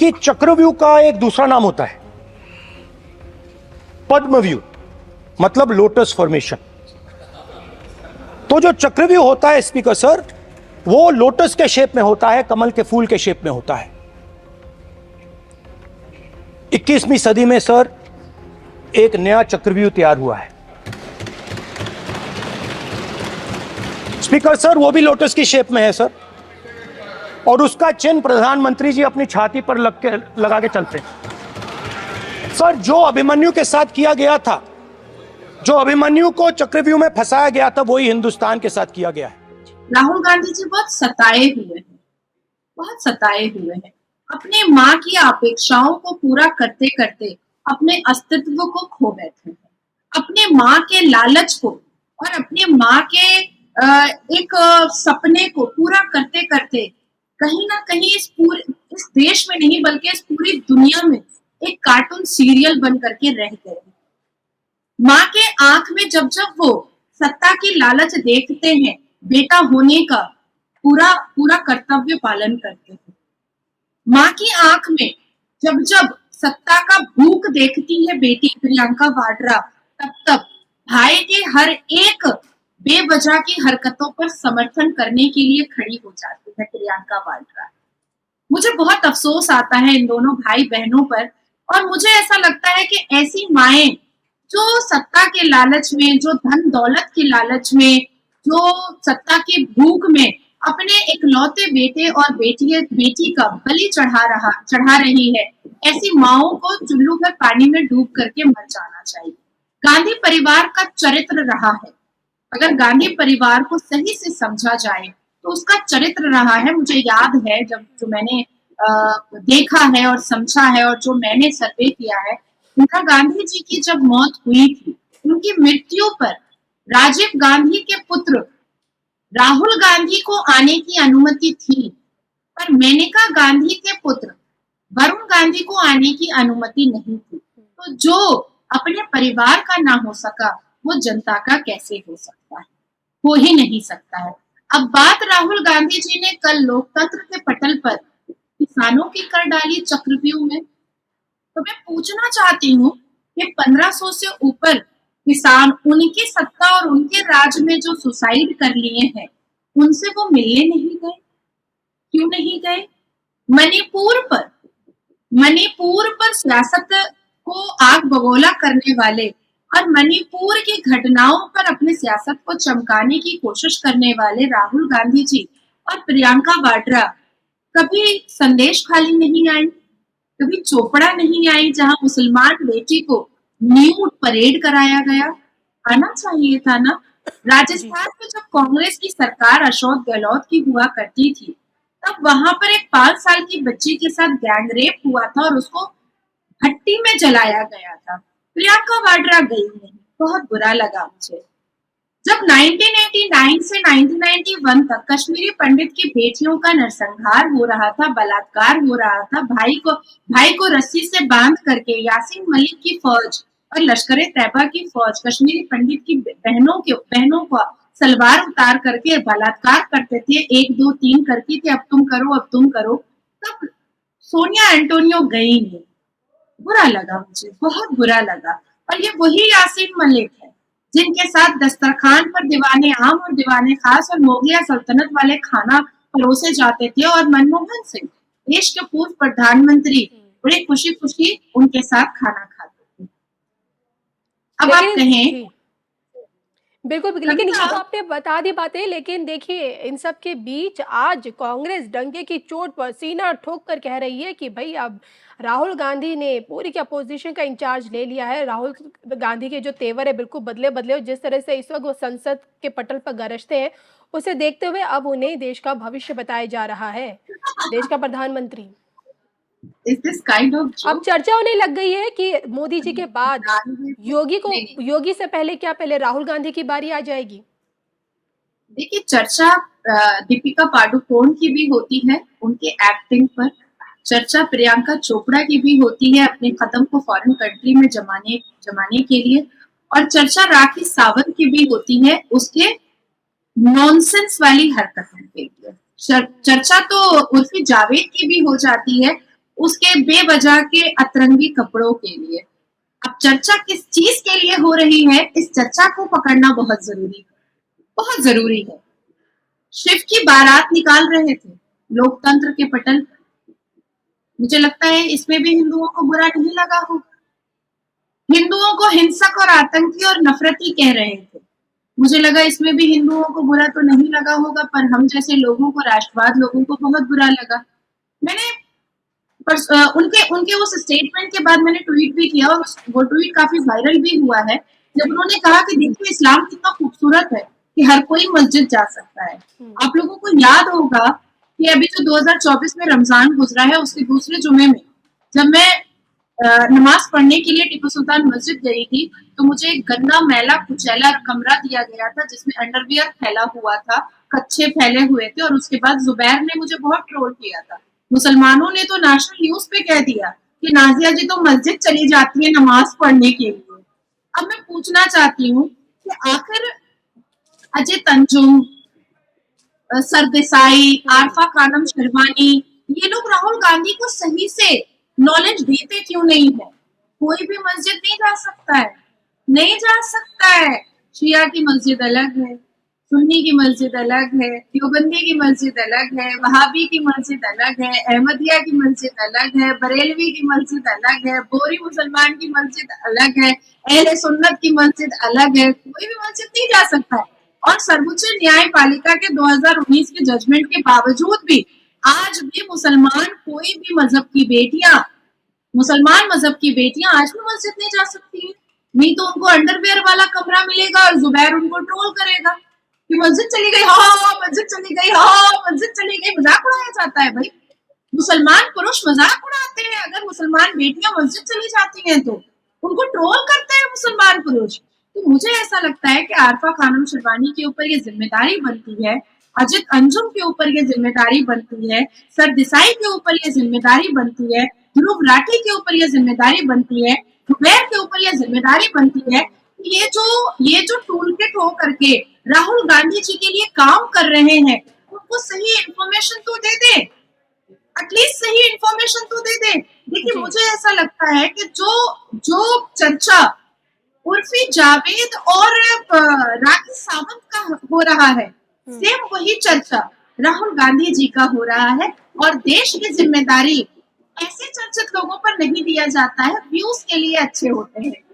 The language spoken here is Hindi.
कि चक्रव्यूह का एक दूसरा नाम होता है पद्मव्यूह, मतलब लोटस फॉर्मेशन। तो जो चक्रव्यूह होता है स्पीकर सर, वो लोटस के शेप में होता है, कमल के फूल के शेप में होता है। 21वीं सदी में सर एक नया चक्रव्यूह तैयार हुआ है स्पीकर सर, वो भी लोटस की शेप में है सर, और उसका चिन्ह प्रधानमंत्री जी अपनी छाती पर लगा के चलते हैं सर। जो अभिमन्यु के साथ किया गया था, जो अभिमन्यु को चक्रव्यूह में फंसाया गया था, वही हिंदुस्तान के साथ किया गया है। राहुल गांधी जी बहुत सताए हुए हैं, बहुत सताए हुए हैं। अपने माँ की अपेक्षाओं को पूरा करते करते अपने अस्तित्व को खो बैठे हैं। अपने माँ के लालच को और अपने माँ के एक सपने को पूरा करते करते कहीं ना कहीं इस देश में नहीं बल्कि इस पूरी दुनिया में एक कार्टून सीरियल बन करके रह गए। माँ के आंख में जब जब वो सत्ता की लालच देखते हैं, बेटा होने का पूरा पूरा कर्तव्य पालन करते हैं। माँ की आंख में जब जब सत्ता का भूख देखती है बेटी प्रियंका वाड्रा, तब तब भाई के हर एक बेवजह की हरकतों पर समर्थन करने के लिए खड़ी हो जाती है प्रियंका वाड्रा। मुझे बहुत अफसोस आता है इन दोनों भाई बहनों पर, और मुझे ऐसा लगता है कि ऐसी माएं जो सत्ता के लालच में, जो धन दौलत के लालच में, जो सत्ता की भूख में अपने इकलौते बेटे और बेटी का बलि चढ़ा रही है, ऐसी माओं को चुल्लू भर पानी में डूब करके मर जाना चाहिए। गांधी परिवार का चरित्र रहा है, अगर गांधी परिवार को सही से समझा जाए तो उसका चरित्र रहा है। मुझे याद है जब जो मैंने देखा है और समझा है और जो मैंने सर्वे किया है, इंदिरा गांधी जी की जब मौत हुई थी, उनकी मृत्यु पर राजीव गांधी के पुत्र राहुल गांधी को आने की अनुमति थी, पर मेनका गांधी के पुत्र वरुण गांधी को आने की अनुमति नहीं थी। तो जो अपने परिवार का ना हो सका, वो जनता का कैसे हो सकता है? हो ही नहीं सकता है। अब बात राहुल गांधी जी ने कल लोकतंत्र के पटल पर किसानों की कर डाली चक्रव्यूह में, तो मैं पूछना चाहती हूँ कि 1500 से ऊपर किसान उनकी सत्ता और उनके राज में जो सुसाइड कर लिए हैं, उनसे वो मिलने नहीं गए? क्यों नहीं गए? मणिपुर पर सियासत को आग बगोला करने वाले और मणिपुर की घटनाओं पर अपने सियासत को चमकाने की कोशिश करने वाले राहुल गांधी जी और प्रियंका वाड्रा कभी संदेश खाली नहीं आई, कभी चोपड़ा नहीं आई जहां मुसलमान बेटी को न्यूड परेड कराया गया। आना चाहिए था ना। राजस्थान में जब कांग्रेस की सरकार अशोक गहलोत की हुआ करती थी, तब वहां पर एक 5 साल की बच्ची के साथ गैंगरेप हुआ था और उसको भट्टी में जलाया गया था। प्रियंका वाड्रा गई नहीं, बहुत बुरा लगा मुझे। जब 1989 से 1991 तक कश्मीरी पंडित की बेटियों का नरसंहार हो रहा था, बलात्कार हो रहा था, भाई को रस्सी से बांध करके यासीन मलिक की फौज और लश्कर-ए तैयबा की फौज कश्मीरी पंडित की बहनों को सलवार उतार करके बलात्कार करते थे, 1 2 3 करके कि अब तुम करो, तब सोनिया एंटोनियो गई नहीं। बुरा लगा मुझे, बहुत बुरा लगा। और ये वही यासीन मलिक है जिनके साथ दस्तरखान पर दीवाने आम और दीवाने खास और मुगलिया सल्तनत वाले खाना परोसे जाते थे, और मनमोहन सिंह देश के पूर्व प्रधानमंत्री बड़े खुशी खुशी उनके साथ खाना खाते थे। अब आप कहें, बिल्कुल, लेकिन ये तो आपने बता दी बातें, लेकिन देखिए इन सब के बीच आज कांग्रेस डंके की चोट पर सीना ठोक कर कह रही है कि भाई अब राहुल गांधी ने पूरी की अपोजिशन का इंचार्ज ले लिया है। राहुल गांधी के जो तेवर है बिल्कुल बदले, जिस तरह से इस वक्त वो संसद के पटल पर गरजते हैं, उसे देखते हुए अब उन्हें देश का भविष्य बताया जा रहा है, देश का प्रधानमंत्री। Is this kind of अब चर्चा होने लग गई है कि मोदी जी के बाद योगी से पहले राहुल गांधी की बारी आ जाएगी। देखिए, चर्चा दीपिका पादुकोण की भी होती है उनके एक्टिंग पर, चर्चा प्रियंका चोपड़ा की भी होती है अपने कदम को फॉरेन कंट्री में जमाने के लिए, और चर्चा राखी सावंत की भी होती है उसके नॉनसेंस वाली हरकतों के लिए। चर्चा तो उर्फी जावेद की भी हो जाती है उसके बेवजह के अतरंगी कपड़ों के लिए। अब चर्चा किस चीज के लिए हो रही है, इस चर्चा को पकड़ना बहुत जरूरी है, बहुत जरूरी है। शिव की बारात निकाल रहे थे लोकतंत्र के पटल पर। मुझे लगता है इसमें भी हिंदुओं को बुरा नहीं लगा हो। हिंदुओं को हिंसक और आतंकी और नफरती कह रहे थे। मुझे लगा इसमें भी हिंदुओं को बुरा तो नहीं लगा होगा, पर हम जैसे लोगों को, राष्ट्रवाद लोगों को बहुत बुरा लगा। मैंने उनके उनके उस स्टेटमेंट के बाद मैंने ट्वीट भी किया और वो ट्वीट काफी वायरल भी हुआ है, जब उन्होंने कहा कि देखिए इस्लाम कितना खूबसूरत है कि हर कोई मस्जिद जा सकता है। आप लोगों को याद होगा कि अभी जो 2024 में रमजान गुजरा है, उसके दूसरे जुमे में जब मैं नमाज पढ़ने के लिए टीपू सुल्तान मस्जिद गई थी, तो मुझे एक गंदा मैला कुचैला कमरा दिया गया था जिसमें अंडरवियर फैला हुआ था, कच्छे फैले हुए थे, और उसके बाद जुबैर ने मुझे बहुत ट्रोल किया था। मुसलमानों ने तो नेशनल न्यूज पे कह दिया कि नाजिया जी तो मस्जिद चली जाती है नमाज पढ़ने के लिए। अब मैं पूछना चाहती हूँ कि आखिर अजय तंजुम, सरदेसाई, आरफा खानम शिरवानी, ये लोग राहुल गांधी को सही से नॉलेज देते क्यों नहीं है? कोई भी मस्जिद नहीं जा सकता है, नहीं जा सकता है। शिया की मस्जिद अलग है, सुन्नी की मस्जिद अलग है, देवबंदी की मस्जिद अलग है, वहाबी की मस्जिद अलग है, अहमदिया की मस्जिद अलग है, बरेलवी की मस्जिद अलग है, बोरी मुसलमान की मस्जिद अलग है, अहले सुन्नत की मस्जिद अलग है। कोई भी मस्जिद नहीं जा सकता है। और सर्वोच्च न्यायपालिका के 2019 के जजमेंट के बावजूद भी आज भी मुसलमान, कोई भी मजहब की बेटियां, मुसलमान मजहब की बेटियां आज भी मस्जिद नहीं जा सकती है। नहीं तो उनको अंडरवेयर वाला कमरा मिलेगा और जुबैर उनको ट्रोल करेगा कि मस्जिद चली गई, हाँ मस्जिद चली गई, हाँ मस्जिद चली गई। मजाक उड़ाया जाता है भाई, मुसलमान पुरुष मजाक उड़ाते हैं। अगर मुसलमान बेटियां मस्जिद चली जाती हैं तो उनको ट्रोल करते हैं मुसलमान पुरुष। तो मुझे ऐसा लगता है कि आरफा खानम शिरवानी के ऊपर ये जिम्मेदारी बनती है, अजित अंजुम के ऊपर ये जिम्मेदारी बनती है, सरदेसाई के ऊपर ये जिम्मेदारी बनती है, ध्रुव राठी के ऊपर ये जिम्मेदारी बनती है, जुबैर के ऊपर ये जिम्मेदारी बनती है। ये जो टूल किट हो करके राहुल गांधी जी के लिए काम कर रहे हैं, उनको सही इंफॉर्मेशन तो दे दे, एटलीस्ट सही इंफॉर्मेशन तो दे दे। देखिए मुझे ऐसा लगता है कि जो चर्चा उर्फी जावेद और राखी सावंत का हो रहा है, सेम वही चर्चा राहुल गांधी जी का हो रहा है। और देश की जिम्मेदारी ऐसे चर्चित लोगों पर नहीं दिया जाता है, व्यूज के लिए अच्छे होते हैं।